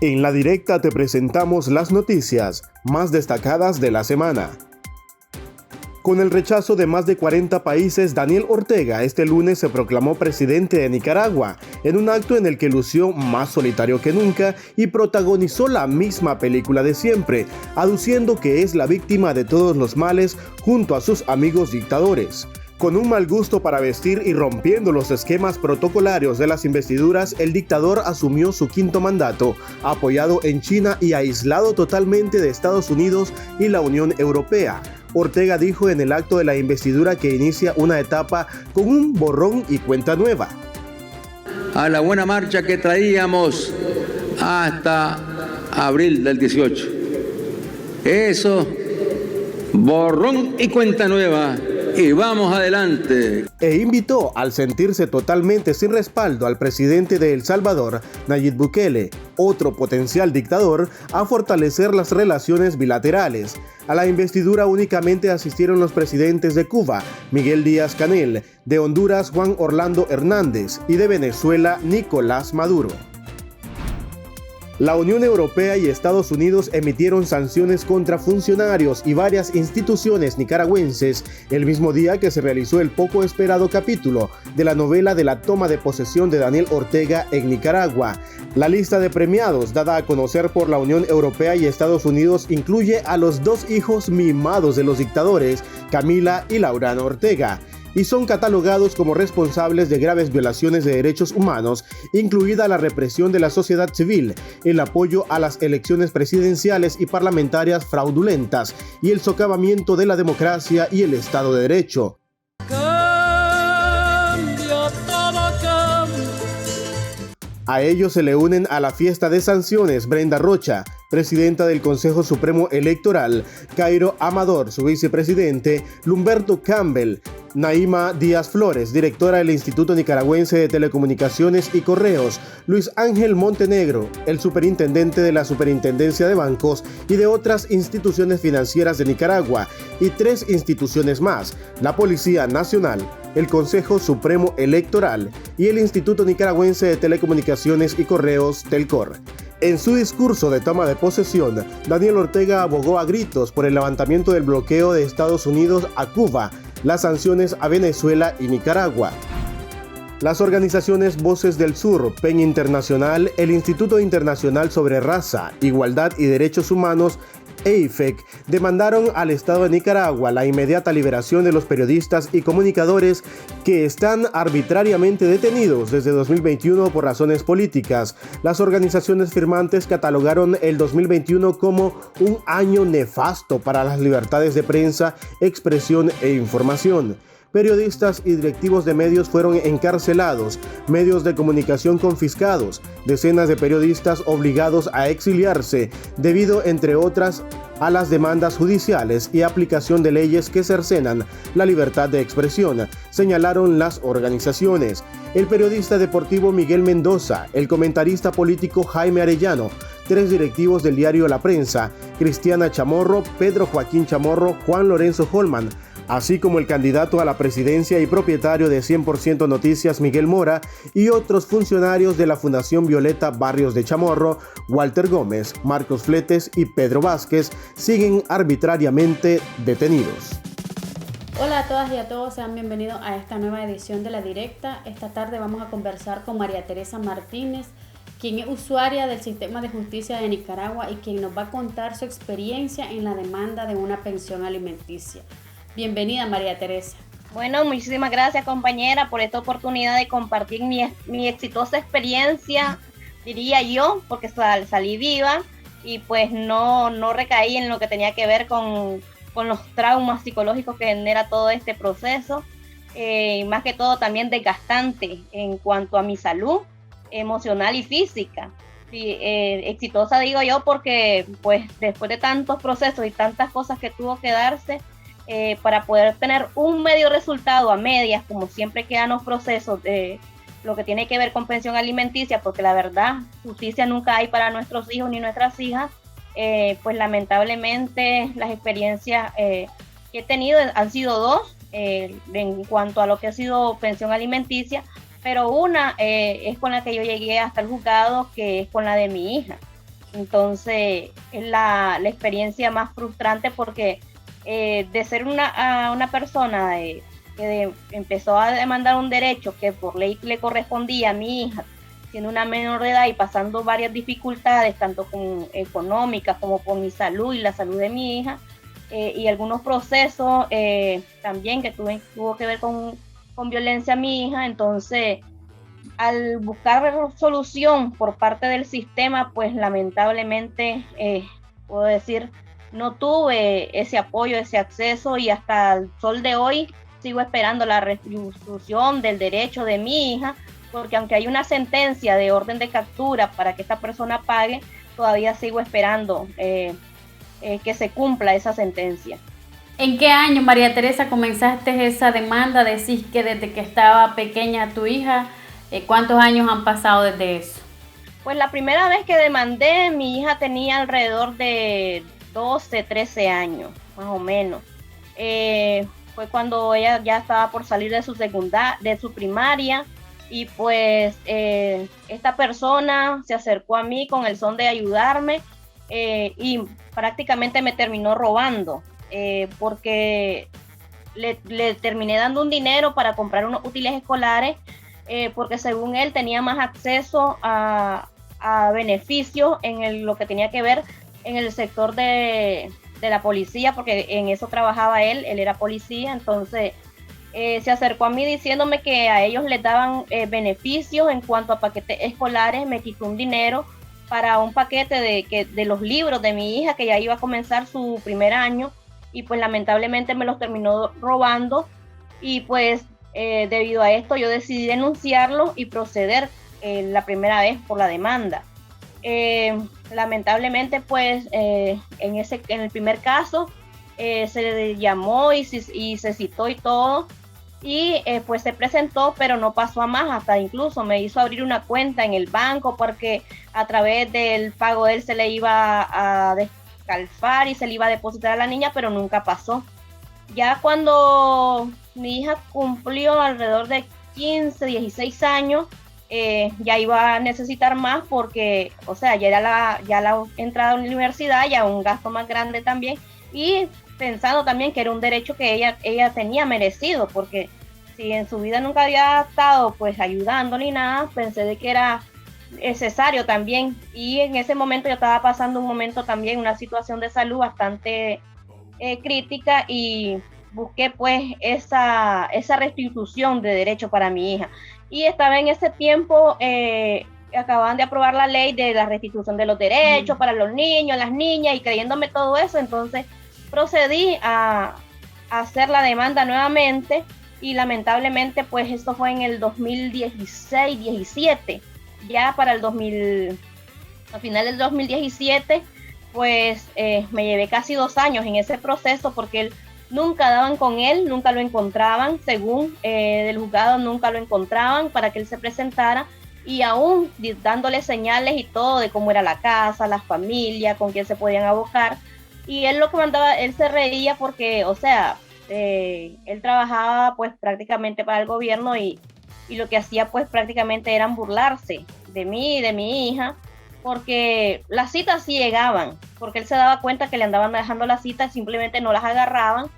En la directa te presentamos las noticias más destacadas de la semana. Con el rechazo de más de 40 países, Daniel Ortega este lunes se proclamó presidente de Nicaragua, en un acto en el que lució más solitario que nunca y protagonizó la misma película de siempre, aduciendo que es la víctima de todos los males junto a sus amigos dictadores. Con un mal gusto para vestir y rompiendo los esquemas protocolarios de las investiduras, el dictador asumió su quinto mandato, apoyado en China y aislado totalmente de Estados Unidos y la Unión Europea. Ortega dijo en el acto de la investidura que inicia una etapa con un borrón y cuenta nueva. A la buena marcha que traíamos hasta abril del 18. Eso, borrón y cuenta nueva. Y vamos adelante. E invitó, al sentirse totalmente sin respaldo al presidente de El Salvador, Nayib Bukele, otro potencial dictador, a fortalecer las relaciones bilaterales. A la investidura únicamente asistieron los presidentes de Cuba, Miguel Díaz-Canel, de Honduras, Juan Orlando Hernández, y de Venezuela, Nicolás Maduro. La Unión Europea y Estados Unidos emitieron sanciones contra funcionarios y varias instituciones nicaragüenses el mismo día que se realizó el poco esperado capítulo de la novela de la toma de posesión de Daniel Ortega en Nicaragua. La lista de premiados dada a conocer por la Unión Europea y Estados Unidos incluye a los dos hijos mimados de los dictadores, Camila y Laurano Ortega, y son catalogados como responsables de graves violaciones de derechos humanos, incluida la represión de la sociedad civil, el apoyo a las elecciones presidenciales y parlamentarias fraudulentas y el socavamiento de la democracia y el Estado de Derecho. A ellos se le unen a la fiesta de sanciones Brenda Rocha, presidenta del Consejo Supremo Electoral, Cairo Amador, su vicepresidente, Lumberto Campbell, Naima Díaz Flores, directora del Instituto Nicaragüense de Telecomunicaciones y Correos, Luis Ángel Montenegro, el superintendente de la Superintendencia de Bancos y de otras instituciones financieras de Nicaragua, y 3 instituciones más, la Policía Nacional, el Consejo Supremo Electoral y el Instituto Nicaragüense de Telecomunicaciones y Correos, Telcor. En su discurso de toma de posesión, Daniel Ortega abogó a gritos por el levantamiento del bloqueo de Estados Unidos a Cuba, las sanciones a Venezuela y Nicaragua. Las organizaciones Voces del Sur, PEN Internacional, el Instituto Internacional sobre Raza, Igualdad y Derechos Humanos, EIFEC, demandaron al Estado de Nicaragua la inmediata liberación de los periodistas y comunicadores que están arbitrariamente detenidos desde 2021 por razones políticas. Las organizaciones firmantes catalogaron el 2021 como un año nefasto para las libertades de prensa, expresión e información. Periodistas y directivos de medios fueron encarcelados, medios de comunicación confiscados, decenas de periodistas obligados a exiliarse debido, entre otras, a las demandas judiciales y aplicación de leyes que cercenan la libertad de expresión, señalaron las organizaciones. El periodista deportivo Miguel Mendoza, el comentarista político Jaime Arellano, 3 directivos del diario La Prensa, Cristiana Chamorro, Pedro Joaquín Chamorro, Juan Lorenzo Holman, así como el candidato a la presidencia y propietario de 100% Noticias Miguel Mora y otros funcionarios de la Fundación Violeta Barrios de Chamorro, Walter Gómez, Marcos Fletes y Pedro Vázquez, siguen arbitrariamente detenidos. Hola a todas y a todos, sean bienvenidos a esta nueva edición de La Directa. Esta tarde vamos a conversar con María Teresa Martínez, quien es usuaria del Sistema de Justicia de Nicaragua y quien nos va a contar su experiencia en la demanda de una pensión alimenticia. Bienvenida, María Teresa. Bueno, muchísimas gracias, compañera, por esta oportunidad de compartir mi exitosa experiencia, diría yo, porque salí viva y pues no recaí en lo que tenía que ver con los traumas psicológicos que genera todo este proceso, más que todo también desgastante en cuanto a mi salud emocional y física. Sí, exitosa digo yo porque pues después de tantos procesos y tantas cosas que tuvo que darse, para poder tener un medio resultado a medias, como siempre quedan los procesos de lo que tiene que ver con pensión alimenticia, porque la verdad, justicia nunca hay para nuestros hijos ni nuestras hijas, pues lamentablemente las experiencias que he tenido han sido 2, en cuanto a lo que ha sido pensión alimenticia, pero una es con la que yo llegué hasta el juzgado, que es con la de mi hija. Entonces es la experiencia más frustrante porque de ser una persona que empezó a demandar un derecho que por ley le correspondía a mi hija, siendo una menor de edad y pasando varias dificultades, tanto económicas como por mi salud y la salud de mi hija, y algunos procesos también que tuvo que ver con violencia a mi hija. Entonces, al buscar solución por parte del sistema, pues lamentablemente, puedo decir, no tuve ese apoyo, ese acceso, y hasta el sol de hoy sigo esperando la restitución del derecho de mi hija, porque aunque hay una sentencia de orden de captura para que esta persona pague, todavía sigo esperando que se cumpla esa sentencia. ¿En qué año, María Teresa, comenzaste esa demanda? Decís que desde que estaba pequeña tu hija. ¿Cuántos años han pasado desde eso? Pues la primera vez que demandé, mi hija tenía alrededor de 12, 13 años, más o menos. Fue cuando ella ya estaba por salir de su primaria, y pues esta persona se acercó a mí con el son de ayudarme, y prácticamente me terminó robando, porque le terminé dando un dinero para comprar unos útiles escolares, porque según él tenía más acceso a beneficios en lo que tenía que ver en el sector de la policía, porque en eso trabajaba él era policía. Entonces se acercó a mí diciéndome que a ellos les daban beneficios en cuanto a paquetes escolares. Me quitó un dinero para un paquete de los libros de mi hija, que ya iba a comenzar su primer año, y pues lamentablemente me los terminó robando. Y pues debido a esto yo decidí denunciarlo y proceder la primera vez por la demanda. Lamentablemente pues en el primer caso se le llamó y se citó y todo, y pues se presentó, pero no pasó a más. Hasta incluso me hizo abrir una cuenta en el banco, porque a través del pago de él se le iba a descalfar y se le iba a depositar a la niña, pero nunca pasó. Ya cuando mi hija cumplió alrededor de 15, 16 años, ya iba a necesitar más, porque, o sea, ya era la entrada a la universidad, ya un gasto más grande también, y pensando también que era un derecho que ella tenía merecido, porque si en su vida nunca había estado pues ayudando ni nada, pensé de que era necesario también. Y en ese momento yo estaba pasando un momento también, una situación de salud bastante crítica, y busqué pues esa restitución de derecho para mi hija. Y estaba en ese tiempo, acababan de aprobar la ley de la restitución de los derechos para los niños, las niñas, y creyéndome todo eso, entonces procedí a hacer la demanda nuevamente, y lamentablemente pues esto fue en el 2016-17, ya para a final del 2017, pues me llevé casi 2 años en ese proceso, porque él nunca daban con él, nunca lo encontraban, según del juzgado nunca lo encontraban para que él se presentara, y aún dándole señales y todo de cómo era la casa, la familia, con quién se podían abocar. Y él lo que mandaba, él se reía porque, o sea, él trabajaba pues prácticamente para el gobierno, y lo que hacía pues prácticamente eran burlarse de mí y de mi hija, porque las citas sí llegaban, porque él se daba cuenta que le andaban dejando las citas, simplemente no las agarraban,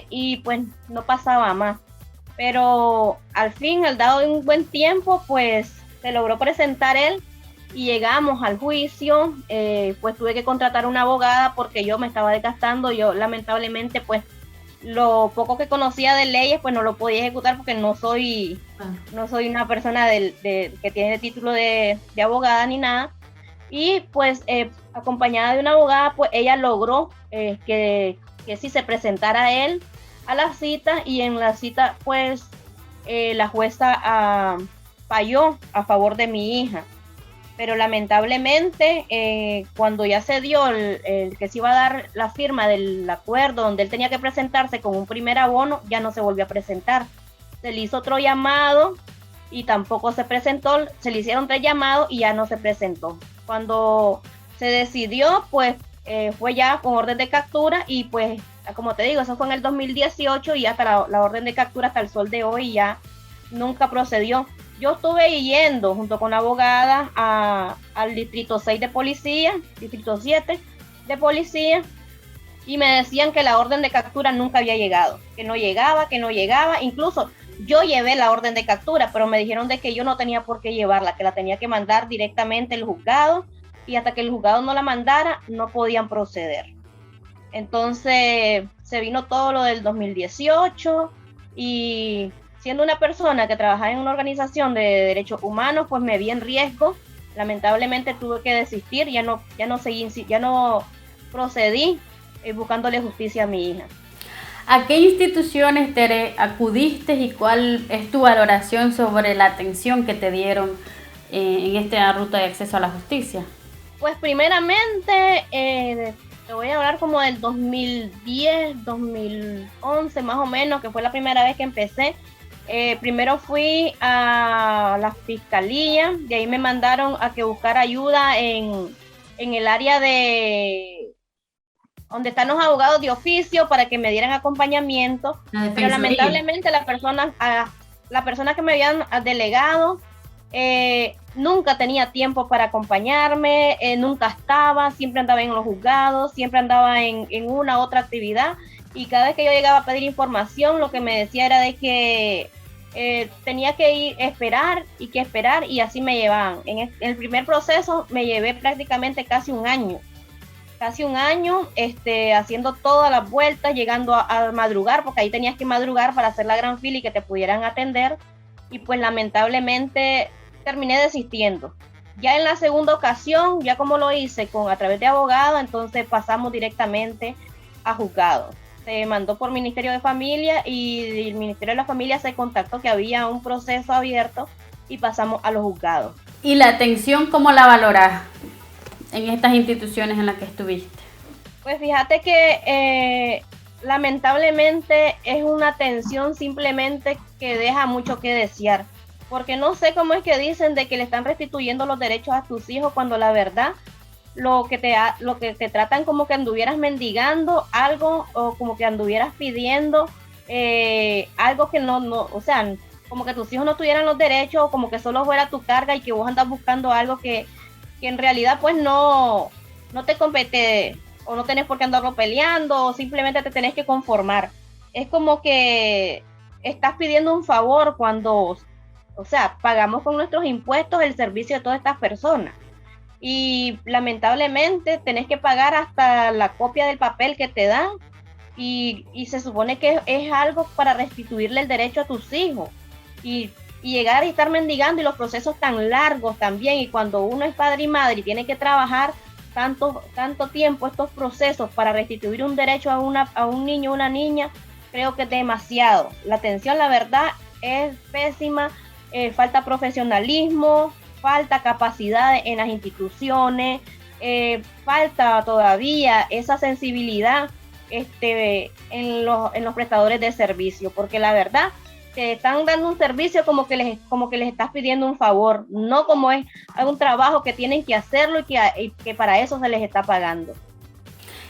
y pues no pasaba más. Pero al fin, al dado de un buen tiempo, pues se logró presentar él, y llegamos al juicio. Pues tuve que contratar una abogada porque yo me estaba desgastando. Yo lamentablemente pues lo poco que conocía de leyes pues no lo podía ejecutar, porque no soy una persona que tiene título de abogada ni nada. Y pues acompañada de una abogada, pues ella logró que sí se presentara él a la cita, y en la cita pues la jueza falló a favor de mi hija. Pero lamentablemente cuando ya se dio el que se iba a dar la firma del acuerdo donde él tenía que presentarse con un primer abono, ya no se volvió a presentar. Se le hizo otro llamado y tampoco se presentó. Se le hicieron 3 llamados y ya no se presentó. Cuando se decidió, pues fue ya con orden de captura, y pues como te digo, eso fue en el 2018, y hasta la orden de captura hasta el sol de hoy ya nunca procedió. yo estuve yendo junto con abogadas al distrito 6 de policía, distrito 7 de policía, y me decían que la orden de captura nunca había llegado, que no llegaba, incluso yo llevé la orden de captura, pero me dijeron de que yo no tenía por qué llevarla, que la tenía que mandar directamente el juzgado, y hasta que el juzgado no la mandara, no podían proceder. Entonces se vino todo lo del 2018, y siendo una persona que trabajaba en una organización de derechos humanos, pues me vi en riesgo. Lamentablemente tuve que desistir, ya no procedí buscándole justicia a mi hija. ¿A qué instituciones, Tere, acudiste y cuál es tu valoración sobre la atención que te dieron en esta ruta de acceso a la justicia? Pues primeramente, te voy a hablar como del 2010, 2011 más o menos, que fue la primera vez que empecé. Primero fui a la fiscalía, de ahí me mandaron a que buscara ayuda en el área de donde están los abogados de oficio para que me dieran acompañamiento, pero lamentablemente la persona que me habían delegado nunca tenía tiempo para acompañarme, nunca estaba, siempre andaba en los juzgados, siempre andaba en una u otra actividad, y cada vez que yo llegaba a pedir información, lo que me decía era de que tenía que esperar, y así me llevaban. En el primer proceso me llevé prácticamente casi un año, haciendo todas las vueltas, llegando a madrugar, porque ahí tenías que madrugar para hacer la gran fila y que te pudieran atender, y pues lamentablemente terminé desistiendo. Ya en la segunda ocasión, ya como lo hice a través de abogado, entonces pasamos directamente a juzgado. Se mandó por Ministerio de Familia, y el Ministerio de la Familia se contactó que había un proceso abierto, y pasamos a los juzgados. ¿Y la atención cómo la valoras en estas instituciones en las que estuviste? Pues fíjate que lamentablemente es una atención simplemente que deja mucho que desear, porque no sé cómo es que dicen de que le están restituyendo los derechos a tus hijos, cuando la verdad lo que te tratan como que anduvieras mendigando algo, o como que anduvieras pidiendo algo que no, o sea, como que tus hijos no tuvieran los derechos, o como que solo fuera tu carga, y que vos andas buscando algo que en realidad pues no te compete, o no tenés por qué andarlo peleando, o simplemente te tenés que conformar. Es como que estás pidiendo un favor cuando, o sea, pagamos con nuestros impuestos el servicio de todas estas personas, y lamentablemente tenés que pagar hasta la copia del papel que te dan, y se supone que es algo para restituirle el derecho a tus hijos, y llegar y estar mendigando, y los procesos tan largos también, y cuando uno es padre y madre y tiene que trabajar tanto tiempo estos procesos para restituir un derecho a un niño o una niña, creo que es demasiado. La atención, la verdad, es pésima, falta profesionalismo, falta capacidad en las instituciones, falta todavía esa sensibilidad en los prestadores de servicio, porque la verdad te están dando un servicio como que les estás pidiendo un favor, no como es un trabajo que tienen que hacerlo, y que para eso se les está pagando.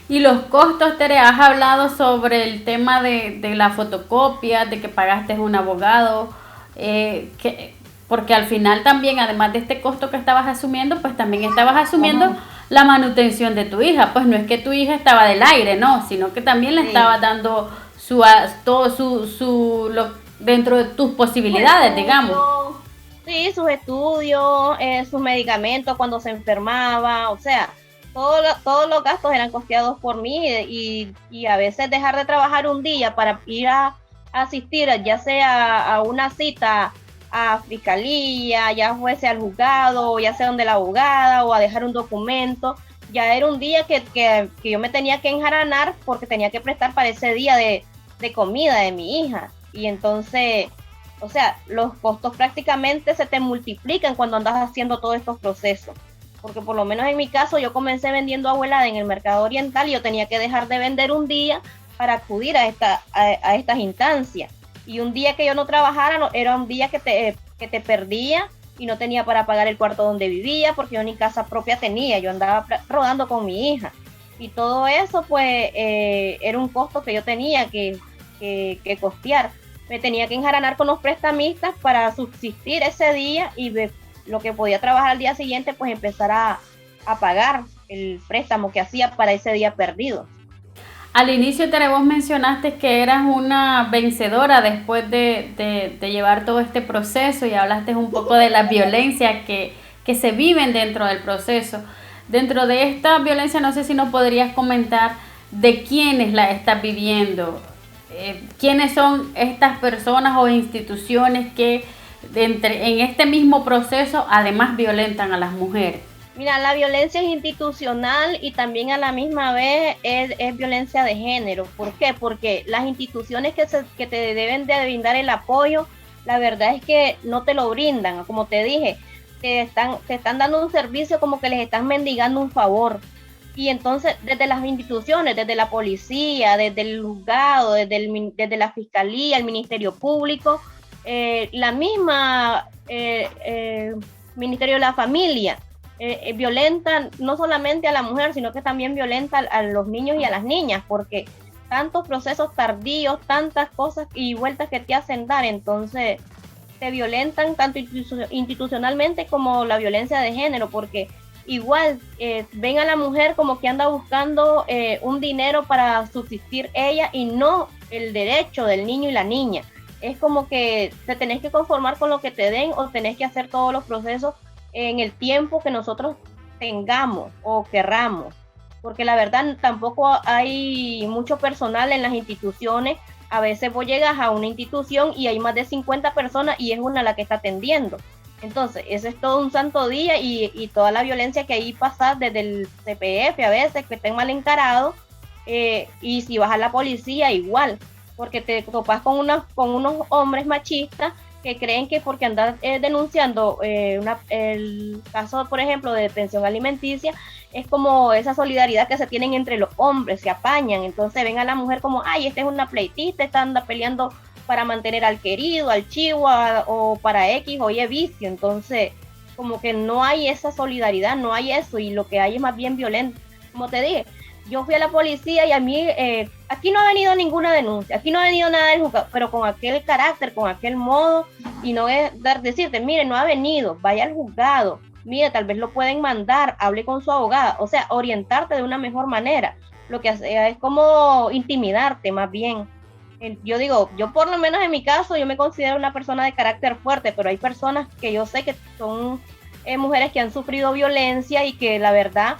Y los costos, Tere, has hablado sobre el tema de la fotocopia, de que pagaste un abogado, porque al final también, además de este costo que estabas asumiendo, pues también estabas asumiendo la manutención de tu hija. Pues no es que tu hija estaba del aire, no, sino que también le estabas dando dentro de tus posibilidades, digamos. Sí, sus estudios, sus medicamentos cuando se enfermaba, o sea, todos los gastos eran costeados por mí, y a veces dejar de trabajar un día para ir a asistir, ya sea a una cita a fiscalía, ya fuese al juzgado, ya sea donde la abogada, o a dejar un documento, ya era un día que yo me tenía que enjaranar, porque tenía que prestar para ese día de comida de mi hija. Y entonces, o sea, los costos prácticamente se te multiplican cuando andas haciendo todos estos procesos, porque por lo menos en mi caso yo comencé vendiendo abuelada en el mercado oriental, y yo tenía que dejar de vender un día para acudir a estas instancias, y un día que yo no trabajara era un día que te perdía, y no tenía para pagar el cuarto donde vivía, porque yo ni casa propia tenía, yo andaba rodando con mi hija, y todo eso pues era un costo que yo tenía que costear. me tenía que enjaranar con los prestamistas para subsistir ese día y lo que podía trabajar al día siguiente, pues empezar a pagar el préstamo que hacía para ese día perdido. Al inicio, Tere, vos mencionaste que eras una vencedora después de llevar todo este proceso y hablaste un poco de la violencia que se viven dentro del proceso. Dentro de esta violencia, no sé si nos podrías comentar de quiénes la estás viviendo, quiénes son estas personas o instituciones que en este mismo proceso además violentan a las mujeres. Mira, la violencia es institucional y también a la misma vez es violencia de género. ¿Por qué? Porque las instituciones que te deben de brindar el apoyo, la verdad es que no te lo brindan. Como te dije, te están dando un servicio como que les están mendigando un favor. Y entonces, desde las instituciones, desde la policía, desde el juzgado, desde la fiscalía, el Ministerio Público, la misma Ministerio de la Familia, violentan no solamente a la mujer, sino que también violenta a los niños y a las niñas, porque tantos procesos tardíos, tantas cosas y vueltas que te hacen dar, entonces te violentan tanto institucionalmente como la violencia de género, porque igual ven a la mujer como que anda buscando un dinero para subsistir ella y no el derecho del niño y la niña. Es como que te tenés que conformar con lo que te den o tenés que hacer todos los procesos en el tiempo que nosotros tengamos o querramos, porque la verdad tampoco hay mucho personal en las instituciones. A veces vos llegas a una institución y hay más de 50 personas y es una la que está atendiendo. Entonces, eso es todo un santo día y toda la violencia que ahí pasa desde el CPF a veces, que estén mal encarados, y si vas a la policía igual, porque te topas con unos hombres machistas que creen que porque andan denunciando el caso, por ejemplo, de pensión alimenticia, es como esa solidaridad que se tienen entre los hombres, se apañan, entonces ven a la mujer como, ay, esta es una pleitista, esta anda peleando para mantener al querido, al chivo, o para X o Y vicio, entonces como que no hay esa solidaridad, no hay eso, y lo que hay es más bien violento. Como te dije, yo fui a la policía y a mí, aquí no ha venido ninguna denuncia, aquí no ha venido nada del juzgado, pero con aquel carácter, con aquel modo, y no es decirte, mire, no ha venido, vaya al juzgado, mire, tal vez lo pueden mandar, hable con su abogada, o sea, orientarte de una mejor manera. Lo que hace es como intimidarte más bien. Yo digo, yo por lo menos en mi caso, yo me considero una persona de carácter fuerte, pero hay personas que yo sé que son mujeres que han sufrido violencia y que la verdad,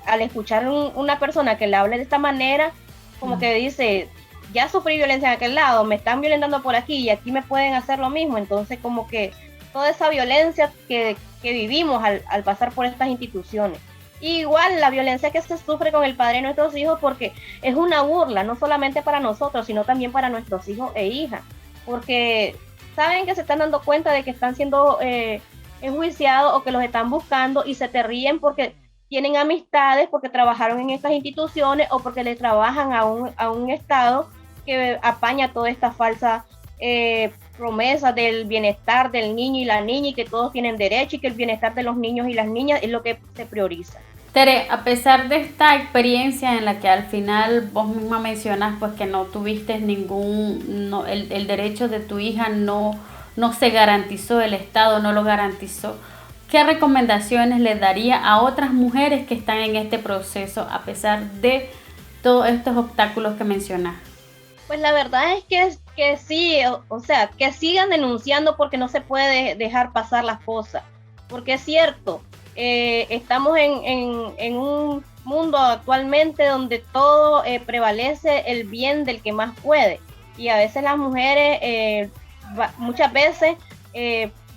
al escuchar una persona que le hable de esta manera, como que dice, ya sufrí violencia en aquel lado, me están violentando por aquí y aquí me pueden hacer lo mismo. Entonces como que toda esa violencia que vivimos al pasar por estas instituciones. Igual la violencia que se sufre con el padre de nuestros hijos, porque es una burla, no solamente para nosotros, sino también para nuestros hijos e hijas, porque saben que se están dando cuenta de que están siendo enjuiciados o que los están buscando y se te ríen porque tienen amistades, porque trabajaron en estas instituciones o porque le trabajan a un Estado que apaña toda esta falsa promesa del bienestar del niño y la niña y que todos tienen derecho y que el bienestar de los niños y las niñas es lo que se prioriza. Tere, a pesar de esta experiencia en la que al final vos misma mencionas pues que no tuviste el derecho de tu hija no se garantizó, el Estado no lo garantizó, ¿qué recomendaciones le daría a otras mujeres que están en este proceso a pesar de todos estos obstáculos que mencionas? Pues la verdad es que sí, o sea, que sigan denunciando porque no se puede dejar pasar las cosas, porque es cierto, estamos en un mundo actualmente donde todo prevalece el bien del que más puede, y a veces las mujeres, muchas veces,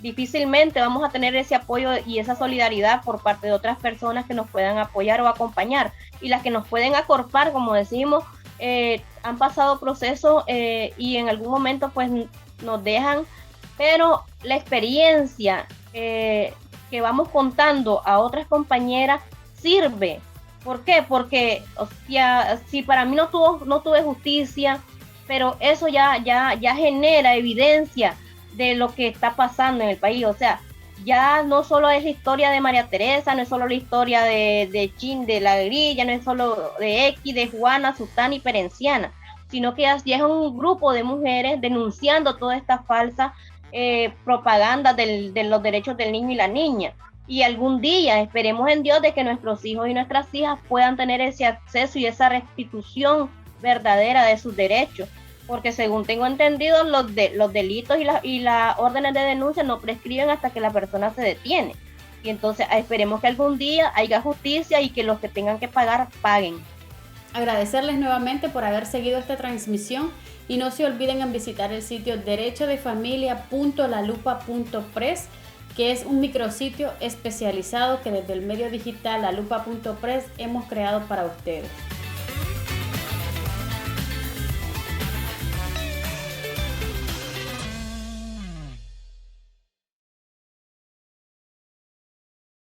difícilmente vamos a tener ese apoyo y esa solidaridad por parte de otras personas que nos puedan apoyar o acompañar, y las que nos pueden acorpar, como decimos, han pasado procesos y en algún momento pues nos dejan, pero la experiencia que vamos contando a otras compañeras sirve. ¿Por qué? Porque, o sea, si para mí no tuve justicia, pero eso ya genera evidencia de lo que está pasando en el país. O sea, ya no solo es la historia de María Teresa, no es solo la historia de Chin, de la Grilla, no es solo de X, de Juana, Sultana y Perenciana. sino que ya es un grupo de mujeres denunciando toda esta falsa propaganda de los derechos del niño y la niña. Y algún día esperemos en Dios de que nuestros hijos y nuestras hijas puedan tener ese acceso y esa restitución verdadera de sus derechos, porque según tengo entendido los delitos y las órdenes de denuncia no prescriben hasta que la persona se detiene. Y entonces esperemos que algún día haya justicia y que los que tengan que pagar paguen. Agradecerles nuevamente por haber seguido esta transmisión y no se olviden en visitar el sitio derechodefamilia.lalupa.press, que es un micrositio especializado que desde el medio digital lalupa.press hemos creado para ustedes.